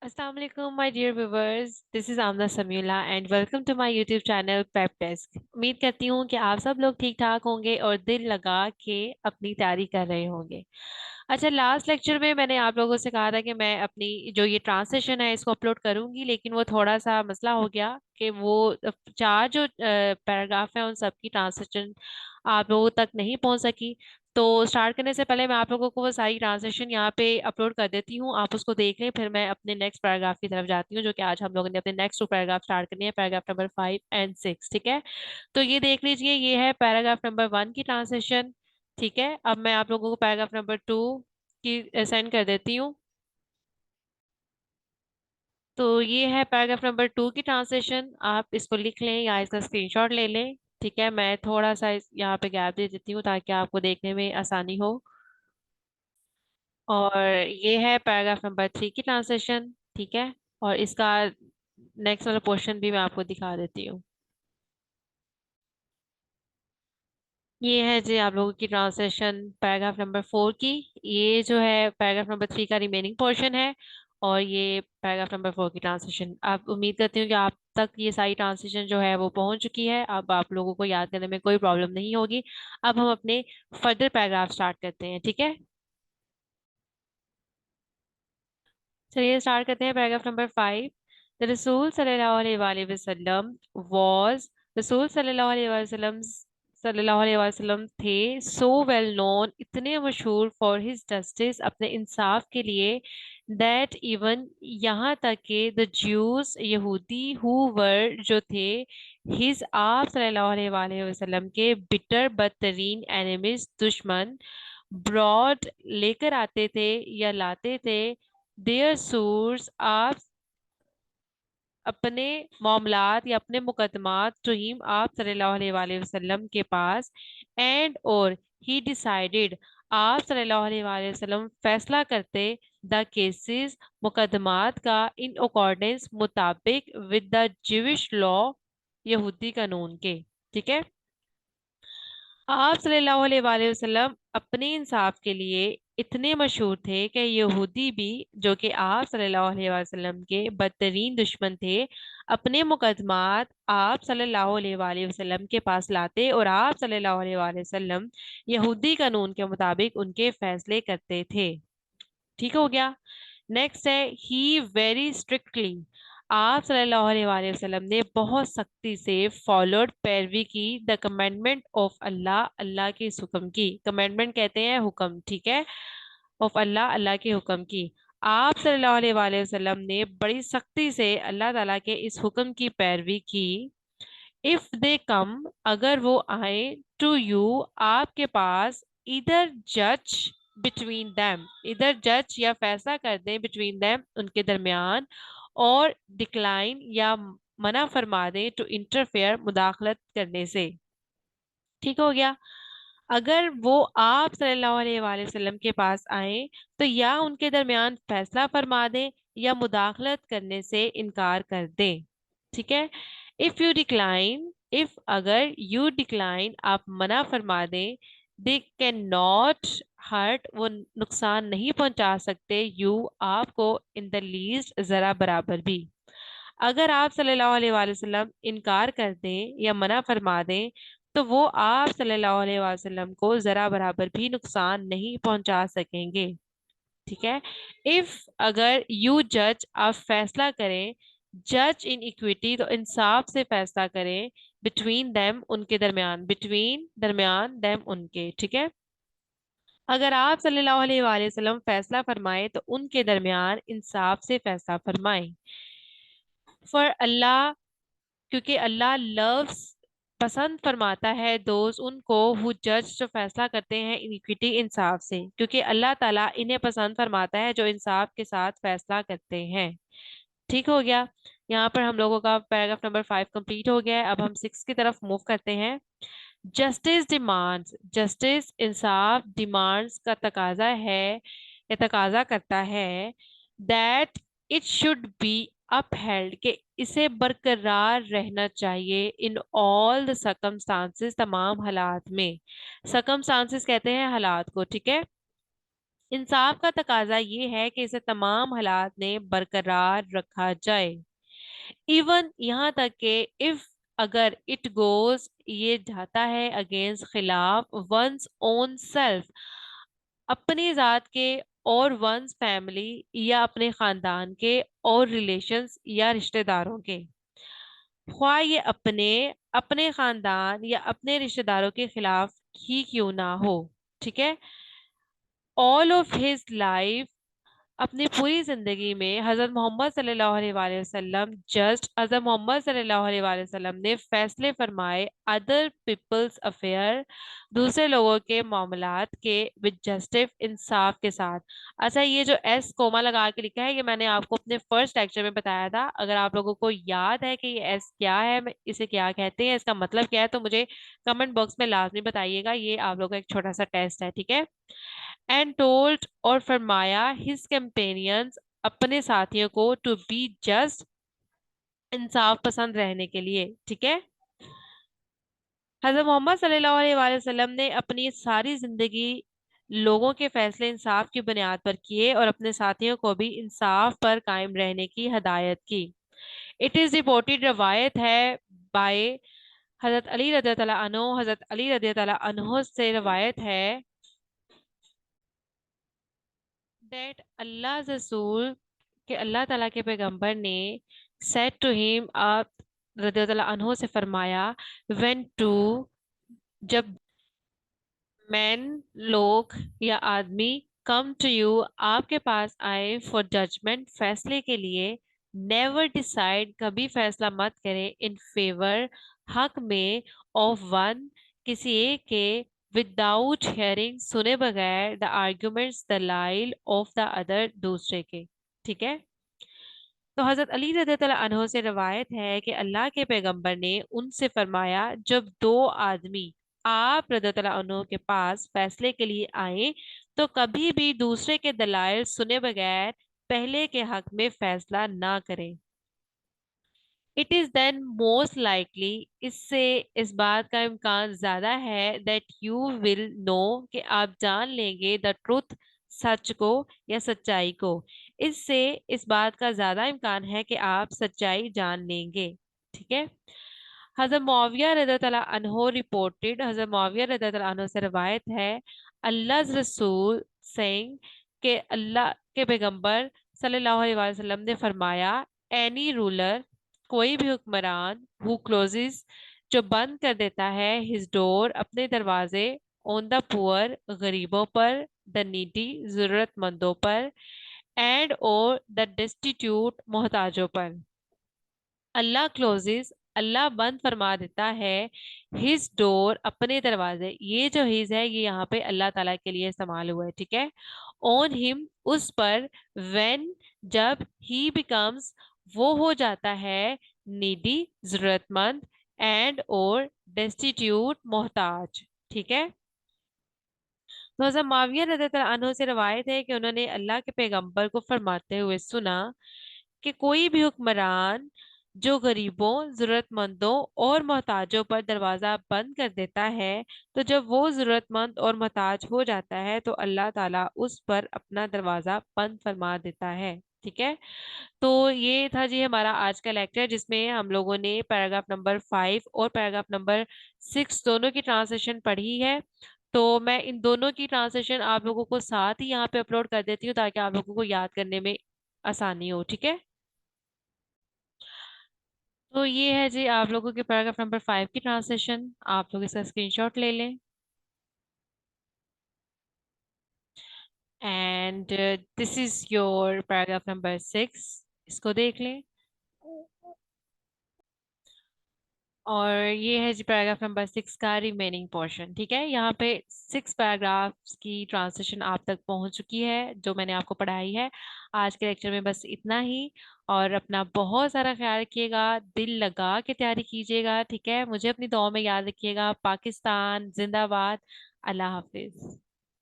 Assalamu alaikum, my dear viewers. This is Amna Samila and welcome to my YouTube channel Pep Desk. उम्मीद करती हूँ कि आप सब लोग ठीक ठाक होंगे और दिल लगा के अपनी तैयारी कर रहे होंगे। अच्छा, लास्ट लेक्चर में मैंने आप लोगों से कहा था कि मैं अपनी जो ये ट्रांसलेशन है इसको अपलोड करूंगी, लेकिन वो थोड़ा सा मसला हो गया कि वो चार जो पैराग्राफ हैं उन सब की ट्रांसलेशन आप लोगों तक नहीं पहुंच सकी। तो स्टार्ट करने से पहले मैं आप लोगों को वो सारी ट्रांसलेशन यहाँ पे अपलोड कर देती हूँ, आप उसको देख लें, फिर मैं अपने नेक्स्ट पैराग्राफ की तरफ जाती हूँ, जो कि आज हम लोगों ने अपने नेक्स्ट 2 पैराग्राफ स्टार्ट करनी है, पैराग्राफ नंबर 5 और 6। ठीक है, तो ये देख लीजिए, ये है पैराग्राफ नंबर 1 की ट्रांसलेशन। ठीक है, अब मैं आप लोगों को पैराग्राफ नंबर 2 की सेंड कर देती हूँ। तो ये है पैराग्राफ नंबर 2 की ट्रांसलेशन, आप इसको लिख लें या इसका स्क्रीनशॉट ले लें। ठीक है, मैं थोड़ा सा यहाँ पे गैप दे देती हूँ ताकि आपको देखने में आसानी हो। और ये है पैराग्राफ नंबर 3 की ट्रांसलेशन। ठीक है, और इसका नेक्स्ट वाला पोर्शन भी मैं आपको दिखा देती हूँ। ये है जी आप लोगों की ट्रांसलेशन पैराग्राफ नंबर 4 की। ये जो है पैराग्राफ नंबर 3 का रिमेनिंग पोर्शन है, और ये पैराग्राफ नंबर 4 की ट्रांसलेशन। आप उम्मीद करती हूँ कि आप तक ये सारी ट्रांसलेशन जो है वो पहुंच चुकी है, अब आप लोगों को याद करने में कोई प्रॉब्लम नहीं होगी। अब हम अपने फर्दर पैराग्राफ स्टार्ट करते हैं। ठीक है, चलिए स्टार्ट करते हैं पैराग्राफ नंबर 5। द रसूल सल्लल्लाहु अलैहि वसल्लम वाज रसूल सल्लल्लाहु अलैहि वसल्लम थे सो वेल नोन, इतने मशहूर फॉर हिज जस्टिस, अपने इंसाफ के लिए, दैट इवन यहाँ तक के द ज्यूस यहूदी हु वर जो थे हिज आप सल्लल्लाहु अलैहि वसल्लम के बिटर बदतरीन एनिमीज दुश्मन, ब्रॉड लेकर आते थे या लाते थे देयर सूर्स आप अपने मामलात या अपने मुकदमात टू हिम आप सल्लल्लाहु अलैहि वसल्लम के पास, एंड और ही डिसाइडेड आप सल्लल्लाहु अलैहि वसल्लम फैसला करते द केसेस मुकदमात का इन अकॉर्डेंस मुताबिक विद द ज्यूइश लॉ यहूदी कानून के। ठीक है, आप सल्लल्लाहु अलैहि वसल्लम अपने इंसाफ के लिए इतने मशहूर थे कि यहूदी भी, जो कि आप सल्लल्लाहु अलैहि वसल्लम के बदतरीन दुश्मन थे, अपने मुकदमात आप सल्लल्लाहु अलैहि वसल्लम के पास लाते और आप सल्लल्लाहु अलैहि वसल्लम यहूदी कानून के मुताबिक उनके फैसले करते थे। ठीक हो गया। नेक्स्ट है ही वेरी स्ट्रिक्टली, आप सल्लल्लाहु अलैहि वसल्लम ने बहुत सख्ती से फॉलोड पैरवी की द कमेंडमेंट ऑफ अल्लाह, अल्लाह के इस हुक्म की। कमेंडमेंट कहते हैं हुक्म, ठीक है, ऑफ अल्लाह, अल्लाह के हुक्म की। आप सल्लल्लाहु अलैहि वसल्लम ने बड़ी सख्ती से अल्लाह ताला के इस हुक्म की पैरवी की। इफ दे कम, अगर वो आए, टू यू आपके पास, इधर जज बिटवीन दैम, इधर जज या फैसला कर दे बिटवीन दैम उनके दरमियान, और डिक्लाइन या मना फरमा दे टू इंटरफेयर मुदाखलत करने से। ठीक हो गया। अगर वो आप सल्लल्लाहु अलैहि वसल्लम के पास आए तो या उनके दरमियान फैसला फरमा दे या मुदाखलत करने से इनकार कर दे। ठीक है, इफ यू डिक्लाइन, इफ अगर यू डिक्लाइन आप मना फरमा दें, दे कैन नॉट हर्ट वो नुकसान नहीं पहुंचा सकते, यू आपको, इन द लीस्ट जरा बराबर भी। अगर आप सल्लल्लाहु अलैहि वसल्लम इनकार कर दें या मना फरमा दें तो वो आप सल्लल्लाहु अलैहि वसल्लम को जरा बराबर भी नुकसान नहीं पहुंचा सकेंगे। ठीक है, इफ अगर यू जज आप फैसला करें, जज इन इक्विटी तो इंसाफ से फैसला करें, बिटवीन देम उनके दरमियान, बिटवीन दरमियान देम उनके। ठीक है, अगर आप सल्लल्लाहु अलैहि वसल्लम फैसला फरमाए तो उनके दरमियान इंसाफ से फैसला फरमाए। फॉर अल्लाह, क्योंकि अल्लाह लव्स पसंद फरमाता है दोस्त उनको हु जज जो फैसला करते हैं इनिक्विटी इंसाफ से, क्योंकि अल्लाह ताला इन्हें पसंद फरमाता है जो इंसाफ के साथ फैसला करते हैं। ठीक हो गया, यहाँ पर हम लोगों का पैराग्राफ नंबर 5 कंप्लीट हो गया है। अब हम 6 की तरफ मूव करते हैं। जस्टिस डिमांड्स, जस्टिस इंसाफ, डिमांड्स का तकाजा है या तकाजा करता है, that it should be upheld के इसे बरकरार रहना चाहिए, इन ऑल द सर्कमस्टांसेस तमाम हालात में। सर्कमस्टांसेस कहते हैं हालात को। ठीक है, इंसाफ का तकाजा ये है कि इसे तमाम हालात में बरकरार रखा जाए, इवन यहाँ तक कि इफ अगर इट गोज ये जाता है अगेंस्ट खिलाफ वंस ओन सेल्फ, अपनी जात के और वंस फैमिली या अपने खानदान के और रिलेशंस या रिश्तेदारों के, ख्वाह ये अपने अपने खानदान या अपने रिश्तेदारों के खिलाफ ही क्यों ना हो। ठीक है। ऑल ऑफ हिज लाइफ, अपनी पूरी जिंदगी में हजरत मोहम्मद सल्लल्लाहु अलैहि वसल्लम, जस्ट हजरत मोहम्मद सल्लल्लाहु अलैहि वसल्लम ने फैसले फरमाए अदर पीपल्स अफेयर, दूसरे लोगों के मामलात के विद जस्टिस, इंसाफ के साथ। अच्छा, ये जो एस कोमा लगा के लिखा है ये मैंने आपको अपने फर्स्ट लेक्चर में बताया था। अगर आप लोगों को याद है कि ये एस क्या है, इसे क्या कहते हैं, इसका मतलब क्या है, तो मुझे कमेंट बॉक्स में लाजमी बताइएगा। ये आप लोगों का एक छोटा सा टेस्ट है। ठीक है। एंड टोल्ड, और फरमाया, हिज कंपेनियंस, अपने साथियों को, टू बी जस्ट, इंसाफ पसंद रहने के लिए। ठीक है। हजरत मोहम्मद सल्लल्लाहु अलैहि वसल्लम ने अपनी सारी जिंदगी लोगों के फैसले इंसाफ की बुनियाद पर किए और अपने साथियों को भी इंसाफ पर कायम रहने की हदायत की। इट इज रिपोर्टेड, रवायत है, बाय हजरत अली रज़ी अल्लाह अन्हु, हजरत अली रज़ी अल्लाह अन्हु से रवायत है, दैट अल्लाह रसूल, कि अल्लाह ताला के पैगंबर ने सेड टू हिम, आप रज़ियल्लाहु अन्हु से फरमाया, व्हेन टू, जब मैन, लोग या आदमी, कम टू यू, आपके पास आए, फॉर जजमेंट, फैसले के लिए, नेवर डिसाइड, कभी फैसला मत करें, इन फेवर, हक में, ऑफ वन, किसी एक के, विदाउट हेयरिंग, सुने बगैर, द आर्ग्यूमेंट्स, दलाइल, ऑफ द अदर, दूसरे के। ठीक है। तो हजरत अली रज़ियल्लाहु अन्हु से रवायत है कि अल्लाह के पैगंबर ने उनसे फरमाया, जब दो आदमी आप रज़ियल्लाहु अन्हु के पास फैसले के लिए आए तो कभी भी दूसरे के दलाइल सुने बगैर पहले के हक में फैसला ना करें। It is then most likely, इससे इस बात का इम्कान ज्यादा है, दैट यू विल नो, कि आप जान लेंगे, द ट्रुथ, सच को या सच्चाई को। इससे इस बात का ज्यादा इम्कान है कि आप सच्चाई जान लेंगे। ठीक है। हजरत मुआविया रज़ियल्लाहु अन्हु रिपोर्टेड, हजरत मुआविया रज़ियल्लाहु अन्हु से रवायत है, अल्लाह रसूल सेइंग, के अल्लाह के पैगंबर सल्लल्लाहु अलैहि वसल्लम ने फरमाया, एनी रूलर, कोई भी हुक्मरान, हु क्लोजेस, जो बंद कर देता है, हिज डोर, अपने दरवाजे, ऑन द पुअर, गरीबों पर, द नीडी, जरूरतमंदों पर, एंड और द डिस्टिट्यूट, मोहताजों पर। अल्लाह क्लोजेस, अल्लाह बंद फरमा देता है, हिज डोर, अपने दरवाजे। ये जो हिज है ये यहाँ पे अल्लाह ताला के लिए इस्तेमाल हुआ है। ठीक है। ऑन हिम, उस पर, व्हेन, जब, ही बिकम्स, वो हो जाता है, नीडी, जरूरतमंद, एंड और डेस्टिट्यूट, मोहताज। ठीक है। तो हज़रत माविया रज़ियल्लाहु अन्हु से रवायत है कि उन्होंने अल्लाह के पैगंबर को फरमाते हुए सुना कि कोई भी हुक्मरान जो गरीबों, जरूरतमंदों और मोहताजों पर दरवाजा बंद कर देता है, तो जब वो जरूरतमंद और मोहताज हो जाता है तो अल्लाह ताला उस पर अपना दरवाजा बंद फरमा देता है। ठीक है। तो ये था जी हमारा आज का लेक्चर, जिसमें हम लोगों ने पैराग्राफ नंबर 5 और पैराग्राफ नंबर 6 दोनों की ट्रांसलेशन पढ़ी है। तो मैं इन दोनों की ट्रांसलेशन आप लोगों को साथ ही यहाँ पे अपलोड कर देती हूँ ताकि आप लोगों को याद करने में आसानी हो। ठीक है। तो ये है जी आप लोगों के पैराग्राफ नंबर 5 की ट्रांसलेशन। आप लोग इसका स्क्रीनशॉट ले लें, and this is your paragraph number 6, इसको देख लें। और ये है जी पैराग्राफ नंबर 6 का रिमेनिंग पोर्शन। ठीक है। यहाँ पे 6 पैराग्राफ्स की ट्रांसलेशन आप तक पहुंच चुकी है जो मैंने आपको पढ़ाई है। आज के लेक्चर में बस इतना ही। और अपना बहुत सारा ख्याल रखिएगा, दिल लगा के तैयारी कीजिएगा। ठीक है। मुझे अपनी दुआ में याद रखिएगा। पाकिस्तान जिंदाबाद। अल्लाह हाफिज।